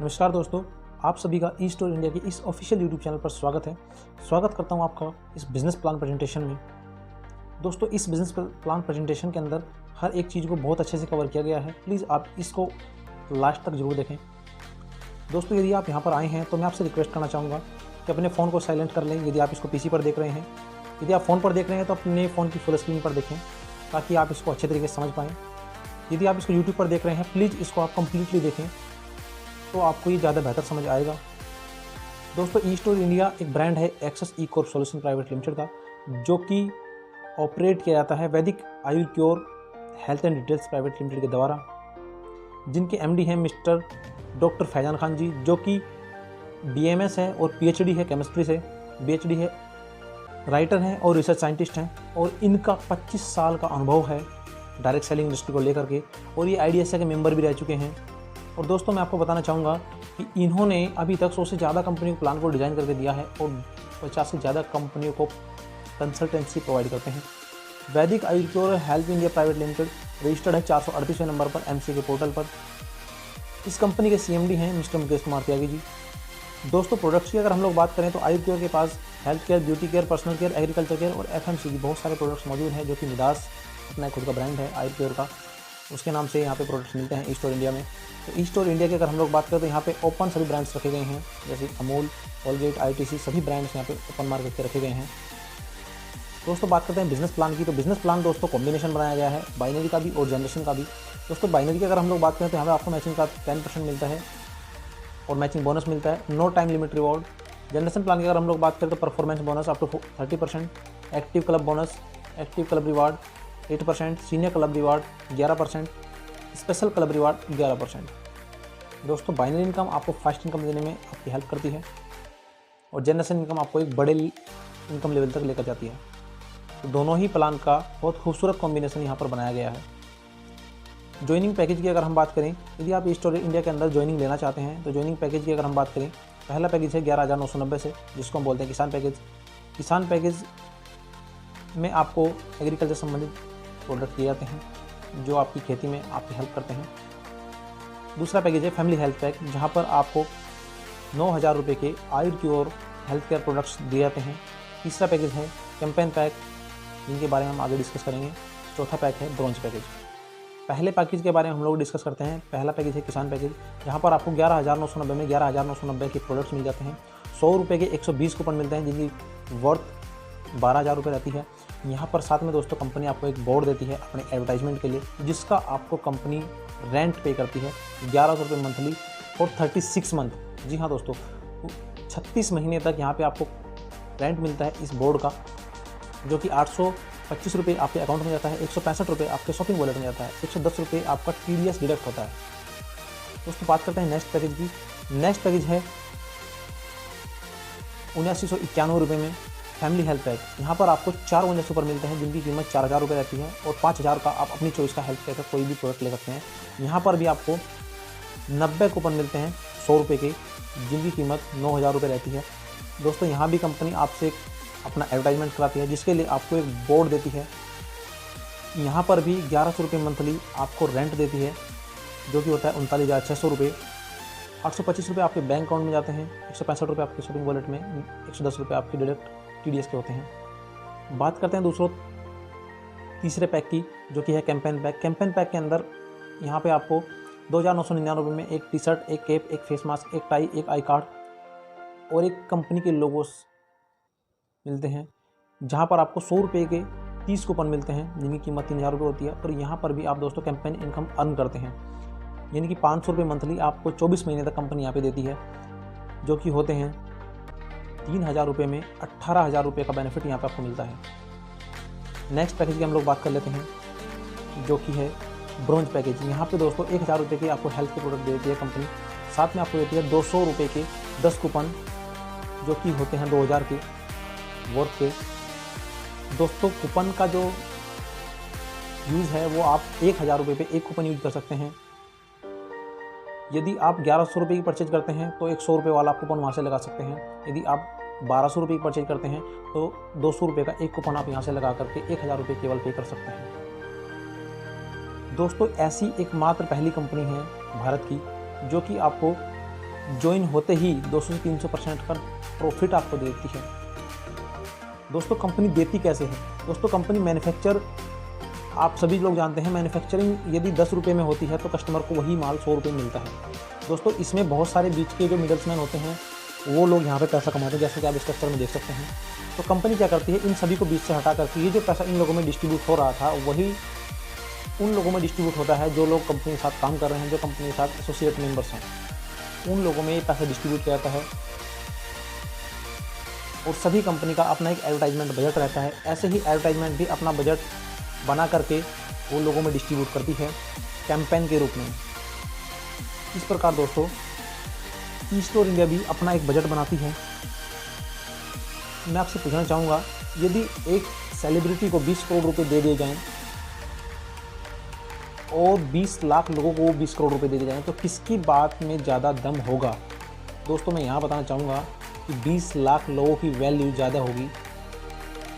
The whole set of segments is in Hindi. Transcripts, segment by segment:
नमस्कार दोस्तों, आप सभी का ई स्टोर इंडिया के इस ऑफिशियल यूट्यूब चैनल पर स्वागत है। स्वागत करता हूं आपका इस बिज़नेस प्लान प्रेजेंटेशन में। दोस्तों, इस बिज़नेस प्लान प्रेजेंटेशन के अंदर हर एक चीज़ को बहुत अच्छे से कवर किया गया है। प्लीज़ आप इसको लास्ट तक जरूर देखें। दोस्तों, यदि आप यहाँ पर आए हैं तो मैं आपसे रिक्वेस्ट करना चाहूँगा कि अपने फ़ोन को साइलेंट कर लें यदि आप इसको पीसी पर देख रहे हैं। यदि आप फ़ोन पर देख रहे हैं तो अपने फ़ोन की फुल स्क्रीन पर देखें ताकि आप इसको अच्छे तरीके से समझ पाएँ। यदि आप इसको यूट्यूब पर देख रहे हैं, प्लीज़ इसको आप कम्प्लीटली देखें तो आपको ये ज़्यादा बेहतर समझ आएगा। दोस्तों, ई स्टोर इंडिया एक ब्रांड है Access E Corp Solution Private Limited का, जो कि ऑपरेट किया जाता है Vedic Ayurcure Health and Details Private Limited के द्वारा, जिनके एमडी हैं मिस्टर डॉक्टर फैजान खान जी, जो कि बीएमएस है और पीएचडी है केमिस्ट्री से, बीएचडी है, राइटर हैं और रिसर्च साइंटिस्ट हैं, और इनका 25 साल का अनुभव है डायरेक्ट सेलिंग इंडस्ट्री को लेकर के, और ये आईडीएसए के मेंबर भी रह चुके हैं। और दोस्तों, मैं आपको बताना चाहूँगा कि इन्होंने अभी तक 100 से ज़्यादा कंपनियों को प्लान को डिज़ाइन करके दिया है और 50 से ज़्यादा कंपनियों को कंसल्टेंसी प्रोवाइड करते हैं। Vedic Ayurcure Health India Private Limited registered है 438वें नंबर पर एमसी के पोर्टल पर। इस कंपनी के सीएमडी हैं मिस्टर मुकेश कुमार त्यागी जी। दोस्तों, प्रोडक्ट्स की अगर हम लोग बात करें तो आयुर्क्योर के पास health care, beauty care, personal care, agriculture care और एफएमसीजी बहुत सारे प्रोडक्ट्स मौजूद हैं, जो कि मिदास अपना खुद का ब्रांड है आयुर्क्योर का, उसके नाम से यहाँ पे प्रोडक्ट्स मिलते हैं ई स्टोर इंडिया में। तो ई स्टोर इंडिया की अगर हम लोग बात करें तो यहाँ पे ओपन सभी ब्रांड्स रखे गए हैं, जैसे अमूल, कोलगेट, आईटीसी, सभी ब्रांड्स यहाँ पे ओपन मार्केट के रखे गए हैं। दोस्तों, बात करते हैं बिजनेस प्लान की। तो बिजनेस प्लान दोस्तों कॉम्बिनेशन बनाया गया है बाइनरी का भी और जनरेशन का भी। दोस्तों, बाइनरी की अगर हम लोग बात करें तो यहाँ पे आपको मैचिंग का 10% मिलता है और मैचिंग बोनस मिलता है, no time limit reward. Generation plan की अगर हम लोग बात करें तो performance bonus up to 30%, active club bonus, active club reward 8%, senior club reward 11%, special club reward 11%। दोस्तों, बाइनरी इनकम आपको फास्ट इनकम देने में आपकी हेल्प करती है और जनरेशन इनकम आपको एक बड़े इनकम लेवल तक लेकर जाती है। तो दोनों ही प्लान का बहुत खूबसूरत कॉम्बिनेशन यहाँ पर बनाया गया है। ज्वाइनिंग पैकेज की अगर हम बात करें, यदि आप ई स्टोर इंडिया के अंदर ज्वाइनिंग लेना चाहते हैं तो ज्वाइनिंग पैकेज की अगर हम बात करें, पहला पैकेज है 11,990 से, जिसको हम बोलते हैं किसान पैकेज। किसान पैकेज में आपको एग्रीकल्चर संबंधित प्रोडक्ट दिए जाते हैं जो आपकी खेती में आपकी हेल्प करते हैं। दूसरा पैकेज है फैमिली हेल्थ पैक, जहां पर आपको 9,000 रुपये के आयुर्क्योर हेल्थ केयर प्रोडक्ट्स दिए जाते हैं। तीसरा पैकेज है कैंपेन पैक, जिनके बारे में हम आगे डिस्कस करेंगे। चौथा पैक है ब्रॉन्ज पैकेज। पहले पैकेज के बारे में हम लोग डिस्कस करते हैं। पहला पैकेज है किसान पैकेज, जहाँ पर आपको 11,990 में 11,990 के प्रोडक्ट्स मिल जाते हैं। 100 रुपये के 120 कूपन मिलते हैं, जिनकी वर्थ 12,000 रुपये रहती है। यहाँ पर साथ में दोस्तों कंपनी आपको एक बोर्ड देती है अपने एडवर्टाइजमेंट के लिए, जिसका आपको कंपनी रेंट पे करती है 1,100 रुपये मंथली और 36 मंथ। जी हाँ दोस्तों, 36 महीने तक यहाँ पे आपको रेंट मिलता है इस बोर्ड का, जो कि 825 रुपये आपके अकाउंट में जाता है, 165 रुपये आपके शॉपिंग वॉलेट में जाता है, 110 रुपये आपका TDS डिडक्ट होता है। दोस्तों, बात करते हैं नेक्स्ट पैकेज की। नेक्स्ट पैकेज है 7991 रुपये में फैमिली हेल्थ पैक। यहाँ पर आपको 4 वनडर सुपर मिलते हैं, जिनकी कीमत 4,000 रुपये रहती है, और 5,000 का आप अपनी चॉइस का हेल्थ पैक का कोई भी प्रोडक्ट ले सकते हैं। यहाँ पर भी आपको 90 कूपन मिलते हैं 100 रुपये के, जिनकी कीमत 9,000 रुपये रहती है। दोस्तों, यहाँ भी कंपनी आपसे अपना एडवर्टाइजमेंट कराती है, जिसके लिए आपको एक बोर्ड देती है। यहाँ पर भी 1,100 रुपये मंथली आपको रेंट देती है, जो कि होता है 39,600 रुपये। 825 रुपये आपके बैंक अकाउंट में जाते हैं, 165 रुपये आपके शॉपिंग वॉलेट में, 110 रुपये आपके डायरेक्ट TDS के होते हैं। बात करते हैं तीसरे पैक की, जो कि है कैंपेन पैक। कैंपेन पैक के अंदर यहाँ पे आपको 2,999 रुपये में एक टी शर्ट, एक कैप, एक फेस मास्क, एक टाई, एक आई कार्ड और एक कंपनी के लोगोस मिलते हैं, जहाँ पर आपको 100 रुपये के 30 कूपन मिलते हैं, जिनकी कीमत 3,000 रुपये होती है। और यहाँ पर भी आप दोस्तों कैंपेन इनकम अर्न करते हैं, यानी कि 500 रुपये मंथली आपको 24 महीने तक कंपनी यहाँ पे देती है, जो कि होते हैं 3,000 रुपये में 18,000 रुपये का बेनिफिट यहाँ पे आपको मिलता है। नेक्स्ट पैकेज की हम लोग बात कर लेते हैं, जो कि है ब्रॉन्ज पैकेज। यहाँ पे दोस्तों 1,000 रुपये के आपको हेल्थ के प्रोडक्ट देती है कंपनी, साथ में आपको देती है 200 रुपये के 10 कूपन, जो कि होते हैं 2,000 के वर्थ के। दोस्तों, कूपन का जो यूज़ है वो आप 1,000 रुपये पे एक कूपन यूज कर सकते हैं। यदि आप 1,100 रुपये की परचेज करते हैं तो एक 100 रुपये वाला कूपन वहाँ से लगा सकते हैं। यदि आप 1,200 रुपये की परचेज करते हैं तो 200 रुपये का एक कूपन आप यहाँ से लगा करके 1,000 रुपये केवल पे कर सकते हैं। दोस्तों, ऐसी एकमात्र पहली कंपनी है भारत की जो कि आपको ज्वाइन होते ही 200 से 300% का प्रॉफिट आपको देती है। दोस्तों कंपनी देती कैसे है? दोस्तों कंपनी मैन्युफैक्चर, आप सभी लोग जानते हैं मैन्युफैक्चरिंग यदि 10 रुपये में होती है तो कस्टमर को वही माल 100 रुपये में मिलता है। दोस्तों इसमें बहुत सारे बीच के जो मिडल्समैन होते हैं वो लोग यहाँ पे पैसा कमाते हैं, जैसे कि आप स्ट्रक्चर में देख सकते हैं। तो कंपनी क्या करती है, इन सभी को बीच से हटा करके ये जो पैसा इन लोगों में डिस्ट्रीब्यूट हो रहा था वही उन लोगों में डिस्ट्रीब्यूट होता है जो लोग कंपनी के साथ काम कर रहे हैं, जो कंपनी के साथ एसोसिएट मेंबर्स हैं, उन लोगों में ये पैसा डिस्ट्रीब्यूट किया जाता है। और सभी कंपनी का अपना एक एडवर्टाइजमेंट बजट रहता है। ऐसे ही एडवर्टाइजमेंट भी अपना बजट बना करके वो लोगों में डिस्ट्रीब्यूट करती है कैंपेन के रूप में। इस प्रकार दोस्तों ई स्टोर इंडिया भी अपना एक बजट बनाती है। मैं आपसे पूछना चाहूँगा, यदि एक सेलिब्रिटी को 20 करोड़ रुपए दे दिए जाएं और 20 लाख लोगों को 20 करोड़ रुपए दे दिए जाएं तो किसकी बात में ज़्यादा दम होगा? दोस्तों मैं यहाँ बताना चाहूँगा कि 20 लाख लोगों की वैल्यू ज़्यादा होगी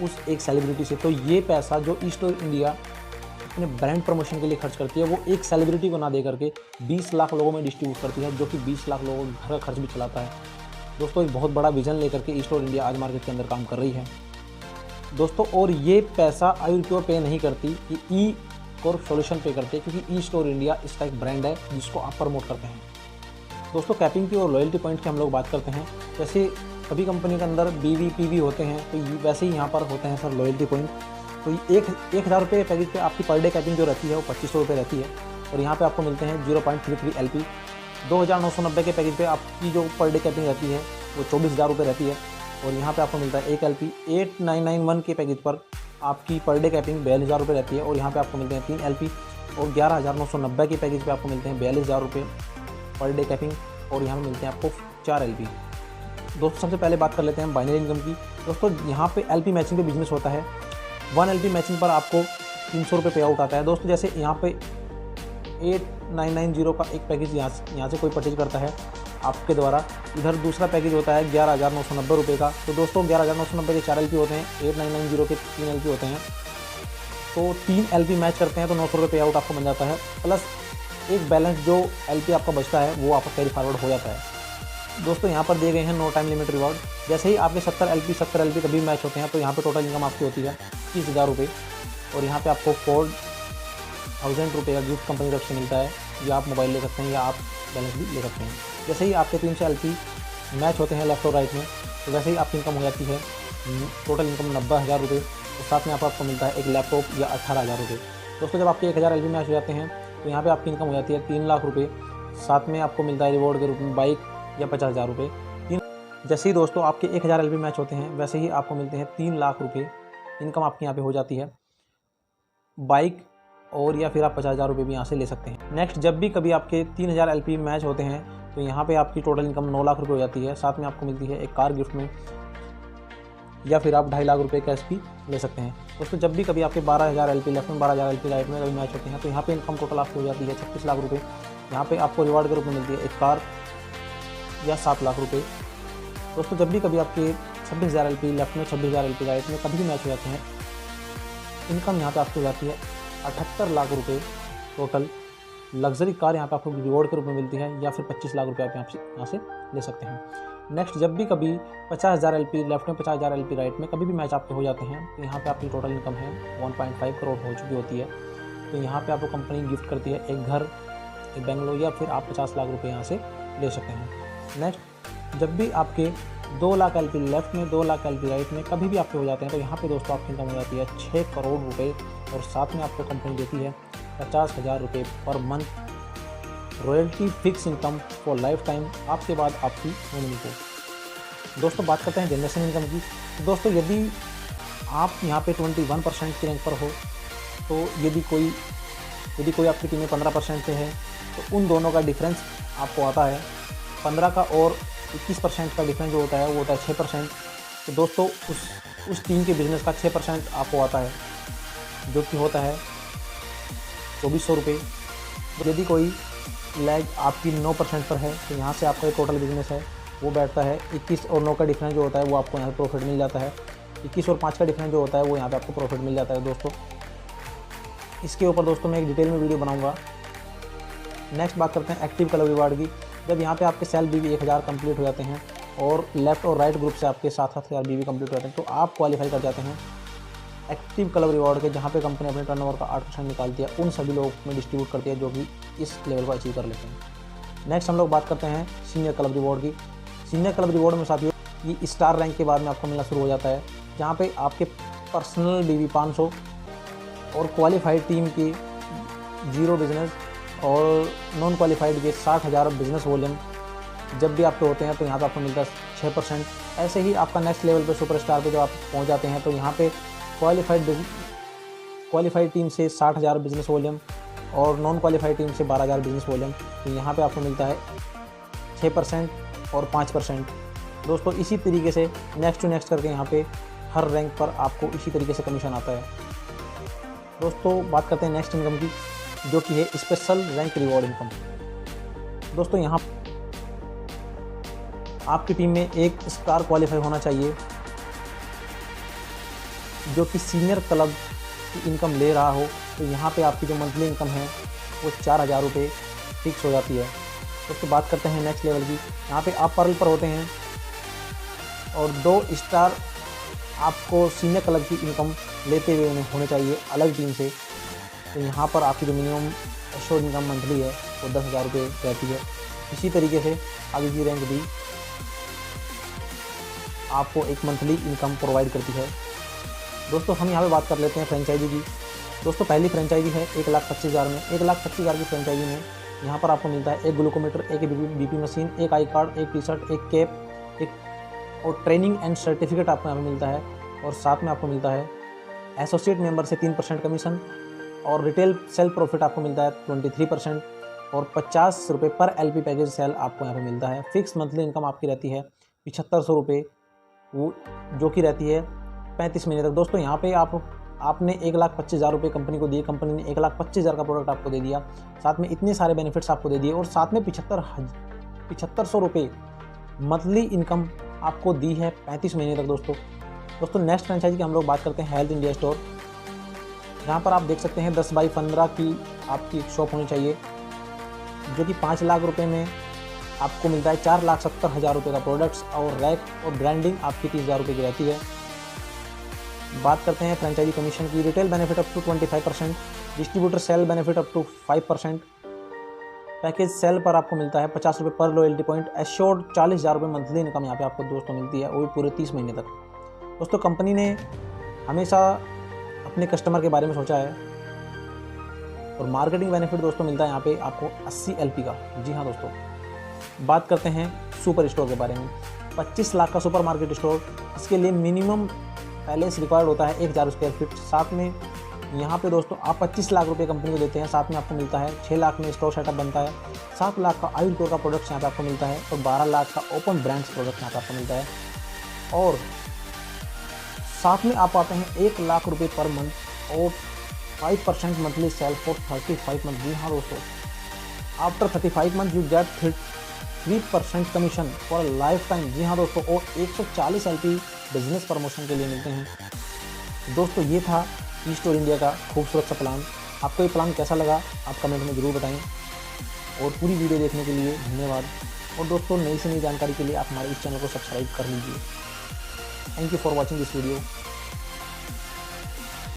उस एक सेलिब्रिटी से। तो ये पैसा जो ई स्टोर इंडिया अपने ब्रांड प्रमोशन के लिए खर्च करती है वो एक सेलिब्रिटी को ना दे करके 20 लाख लोगों में डिस्ट्रीब्यूट करती है, जो कि 20 लाख लोगों का घर का खर्च भी चलाता है। दोस्तों एक बहुत बड़ा विजन लेकर के ई स्टोर इंडिया आज मार्केट के अंदर काम कर रही है दोस्तों। और ये पैसा आयुर्क्योर पे नहीं करती, ये ई कॉर्प सॉल्यूशन पे करते हैं, क्योंकि ई स्टोर इंडिया इसका एक ब्रांड है जिसको आप प्रमोट करते हैं। दोस्तों कैपिंग की और लॉयल्टी पॉइंट की हम लोग बात करते हैं। जैसे सभी कंपनी के अंदर BV PV होते हैं, तो वैसे ही यहाँ पर होते हैं सर लॉयल्टी पॉइंट। तो 1000 रुपये पैकेज पे आपकी पर डे कैपिंग जो रहती है वो 2500 रुपये रहती है, और यहाँ पे आपको मिलते हैं 0.33 LP। 2990 के पैकेज पे आपकी जो पर डे कैपिंग रहती है वो 24,000 रुपये रहती है, और यहाँ पे आपको मिलता है 1 LP। 8991 के पैकेज पर आपकी पर डे कैपिंग 42,000 रुपये रहती है, और यहाँ पे आपको मिलते हैं 3 LP। और 11,990 के पैकेज पे आपको मिलते हैं 42,000 रुपये पर डे कैपिंग, और यहाँ पे मिलते हैं आपको 4 LP। दोस्तों सबसे पहले बात कर लेते हैं बाइनरी इनकम की। दोस्तों यहाँ पे LP मैचिंग पे बिजनेस होता है। 1 LP मैचिंग पर आपको 300 रुपये पे आउट आता है। दोस्तों जैसे यहाँ पे 8990 का एक पैकेज यहाँ से कोई परचेज करता है आपके द्वारा, इधर दूसरा पैकेज होता है 11,990 रुपये का। तो दोस्तों 11,990 के 4 LP होते हैं, 8990 के 3 LP होते हैं। तो 3 LP मैच करते हैं तो 900 रुपये पे आउट आपको बन जाता है, प्लस एक बैलेंस जो LP आपका बचता है वो आपका कैरी फॉरवर्ड हो जाता है। दोस्तों यहाँ पर दिए गए हैं नो टाइम लिमिट रिवॉर्ड। जैसे ही आपके 70 LP कभी मैच होते हैं तो यहाँ पे टोटल इनकम आपकी होती है 30,000 रुपये, और यहाँ पे आपको 4,000 रुपये का गिफ्ट कंपनी तरफ से मिलता है, या आप मोबाइल ले सकते हैं या आप बैलेंस भी ले सकते हैं। जैसे ही आपके 300 LP मैच होते हैं लेफ्ट और राइट में, तो वैसे ही आपकी इनकम हो जाती है टोटल इनकम 90,000 रुपये, और साथ में आपको मिलता है एक लैपटॉप या 18,000 रुपये। दोस्तों जब आपके 1000 LP मैच हो जाते हैं तो यहाँ पर आपकी इनकम हो जाती है 3 लाख रुपये, साथ में आपको मिलता है रिवॉर्ड के रूप में बाइक या 50,000 रुपये। जैसे ही दोस्तों आपके 1000 LP मैच होते हैं वैसे ही आपको मिलते हैं 3 लाख रुपये इनकम आपके यहाँ पे हो जाती है, बाइक और या फिर आप 50,000 रुपये भी यहाँ से ले सकते हैं। नेक्स्ट जब भी कभी आपके 3000 LP मैच होते हैं तो यहाँ पे आपकी टोटल इनकम 9 लाख रुपये हो जाती है, साथ में आपको मिलती है एक कार गिफ्ट में, या फिर आप 2.5 लाख रुपये कैश भी ले सकते हैं। दोस्तों जब भी कभी आपके 12,000 LP लेफ्ट में 12,000 LP राइट में कभी मैच होते हैं तो यहाँ पे इनकम टोटल आपकी हो जाती है 36 लाख रुपये। यहाँ पे आपको रिवार्ड के रूप में मिलती है एक कार या 7 लाख रुपये। दोस्तों जब भी कभी आपके 26,000 LP लेफ्ट में 26,000 LP राइट में कभी भी मैच हो जाते हैं, इनकम यहाँ पे आपको हो जाती है 78 लाख रुपये टोटल। लग्जरी कार यहाँ पे आपको रिवॉर्ड के रूप में मिलती है, या फिर 25 लाख रुपये आप यहाँ से ले सकते हैं। नेक्स्ट जब भी कभी 50,000 LP लेफ्ट में 50,000 LP राइट में कभी भी मैच आपके हो जाते हैं तो यहाँ पे आपकी टोटल इनकम है 1.5 करोड़ हो चुकी होती है। तो यहाँ पे आपको कंपनी गिफ्ट करती है एक घर, एक बंगलो, या फिर आप 50 लाख रुपये यहाँ से ले सकते हैं। नेक्स्ट जब भी आपके 2 लाख LP लेफ्ट में 2 लाख LP राइट में कभी भी आपके हो जाते हैं तो यहाँ पे दोस्तों आपकी इनकम हो जाती है 6 करोड़ रुपए, और साथ में आपको कंपनी देती है 50,000 रुपये per month royalty fix income for life time आपके बाद आपकी नॉमिनी को। दोस्तों बात करते हैं जनरेशन इनकम की। तो दोस्तों यदि आप यहाँ पे 21% के रैंक पर हो, तो यदि कोई आपकी टीम में 15% पे है तो उन दोनों का डिफरेंस आपको आता है 15 का, और 21% का डिफरेंस जो होता है वो होता है 6%। तो दोस्तों उस टीम के बिज़नेस का 6% आपको आता है, जो कि होता है 2400 रुपये। तो यदि कोई लैग आपकी 9% पर है तो यहाँ से आपका जो टोटल बिजनेस है वो बैठता है 21 और 9 का डिफरेंस जो होता है वो आपको यहाँ प्रॉफिट मिल जाता है। 21 और 5 का डिफरेंस जो होता है वो यहाँ पे आपको प्रॉफिट मिल जाता है। दोस्तों इसके ऊपर दोस्तों मैं एक डिटेल में वीडियो बनाऊंगा। नेक्स्ट बात करते हैं एक्टिव क्लब रिवार्ड की। जब यहाँ पे आपके सेल बीवी 1000 कंप्लीट हो जाते हैं और लेफ़्ट और राइट ग्रुप से आपके 7,000 बीवी कंप्लीट हो जाते हैं, तो आप क्वालिफाई कर जाते हैं एक्टिव क्लब रिवॉर्ड के, जहाँ पे कंपनी अपने टर्नओवर का 8% निकालती है, उन सभी लोगों में डिस्ट्रीब्यूट करती है जो कि इस लेवल को अचीव कर लेते हैं। नेक्स्ट हम लोग बात करते हैं सीनियर क्लब रिवॉर्ड की। सीनियर क्लब रिवॉर्ड में साथियों ये स्टार रैंक के बाद में आपको मिलना शुरू हो जाता है, जहाँ पे आपके पर्सनल बीवी 500 और क्वालिफाइड टीम की 0 बिजनेस और नॉन क्वालिफाइड के 60,000 बिजनेस वॉल्यूम जब भी आपके होते हैं तो यहाँ पे आपको मिलता है 6%। ऐसे ही आपका नेक्स्ट लेवल पे सुपरस्टार पे जब आप पहुँच जाते हैं तो यहाँ पे क्वालिफाइड टीम से 60,000 बिजनेस वॉल्यूम और नॉन क्वालिफाइड टीम से 12,000 बिजनेस वॉल्यूम, तो यहाँ पे आपको मिलता है 6% और 5%। दोस्तों इसी तरीके से नेक्स्ट टू नेक्स्ट करके यहाँ पे हर रैंक पर आपको इसी तरीके से कमीशन आता है। दोस्तों बात करते हैं नेक्स्ट इनकम की, जो कि है स्पेशल रैंक रिवॉर्ड इनकम। दोस्तों यहाँ आपकी टीम में एक स्टार क्वालिफाई होना चाहिए जो कि सीनियर क्लब की इनकम ले रहा हो, तो यहाँ पे आपकी जो मंथली इनकम है वो 4,000 रुपये फिक्स हो जाती है। दोस्तों बात करते हैं नेक्स्ट लेवल की। यहाँ पे आप पर्ल पर होते हैं और 2 स्टार आपको सीनियर क्लब की इनकम लेते हुए होने चाहिए अलग टीम से, तो यहाँ पर आपकी जो मिनिमम एश्योर्ड इनकम मंथली है वो 10,000 रुपये रहती है। इसी तरीके से आगे की रैंक भी आपको एक मंथली इनकम प्रोवाइड करती है। दोस्तों हम यहाँ पे बात कर लेते हैं फ्रेंचाइजी की। दोस्तों पहली फ्रेंचाइजी है 1,25,000 में। 1,25,000 की फ्रेंचाइजी में यहाँ पर आपको मिलता है एक ग्लूकोमीटर, एक बीपी मशीन, एक आई कार्ड, एक टी शर्ट, एक कैप, एक और ट्रेनिंग एंड सर्टिफिकेट आपको यहाँ पे मिलता है। और साथ में आपको मिलता है एसोसिएट मेंबर से 3% कमीशन और रिटेल सेल प्रॉफिट आपको मिलता है 23% और 50 रुपये पर LP पैकेज सेल आपको यहाँ पे मिलता है। फिक्स मंथली इनकम आपकी रहती है 7,500 रुपये, वो जो कि रहती है 35 महीने तक। दोस्तों यहाँ पे आपने 1,25,000 रुपये कंपनी को दिए, कंपनी ने 1,25,000 का प्रोडक्ट आपको दे दिया, साथ में इतने सारे बेनिफिट्स आपको दे दिए और साथ में 7,500 रुपये मंथली इनकम आपको दी है 35 महीने तक। दोस्तों नेक्स्ट फ्रेंचाइजी की हम लोग बात करते हैं हेल्थ इंडिया स्टोर। यहाँ पर आप देख सकते हैं 10x15 की आपकी एक शॉप होनी चाहिए, जो कि 5 लाख रुपये में आपको मिलता है 4,70,000 रुपये का प्रोडक्ट्स और रैक और ब्रांडिंग आपकी 30,000 रुपये की रहती है। बात करते हैं फ्रेंचाइजी कमीशन की। Retail benefit up to 25%, distributor sale benefit up to 5%, package sale पर आपको मिलता है 50 रुपये पर लॉयल्टी पॉइंट, एश्योर्ड 40,000 रुपये मंथली इनकम यहाँ पे आपको दोस्तों मिलती है, वो भी पूरे 30 महीने तक। दोस्तों कंपनी ने हमेशा अपने कस्टमर के बारे में सोचा है और मार्केटिंग बेनिफिट दोस्तों मिलता है यहाँ पे आपको 80 LP का। जी हाँ दोस्तों, बात करते हैं सुपर स्टोर के बारे में। 25 लाख का सुपर मार्केट स्टोर, इसके लिए मिनिमम पैलेस रिक्वायर्ड होता है 1,000 स्क्वायर फीट। साथ में यहाँ पे दोस्तों आप 25 लाख रुपए कंपनी को देते हैं, साथ में आपको मिलता है 6 लाख में स्टोर सेटअप बनता है, 7 लाख का आई स्टोर का प्रोडक्ट यहाँ पे आपको मिलता है और 12 लाख का ओपन ब्रांड्स प्रोडक्ट यहाँ पे आपको मिलता है। और साथ में आप पाते हैं 1 लाख रुपये पर मंथ और 5% मंथली सेल फॉर 35 मंथ। जी हाँ दोस्तों, after 35 month you get 3% commission for lifetime. जी हाँ दोस्तों, और 140 LP बिजनेस प्रमोशन के लिए मिलते हैं। दोस्तों ये था ई स्टोर इंडिया का खूबसूरत सा प्लान। आपको ये प्लान कैसा लगा आप कमेंट में ज़रूर बताएं और पूरी वीडियो देखने के लिए धन्यवाद। और दोस्तों नई से नई जानकारी के लिए आप हमारे इस चैनल को सब्सक्राइब कर लीजिए। Thank you for watching this video.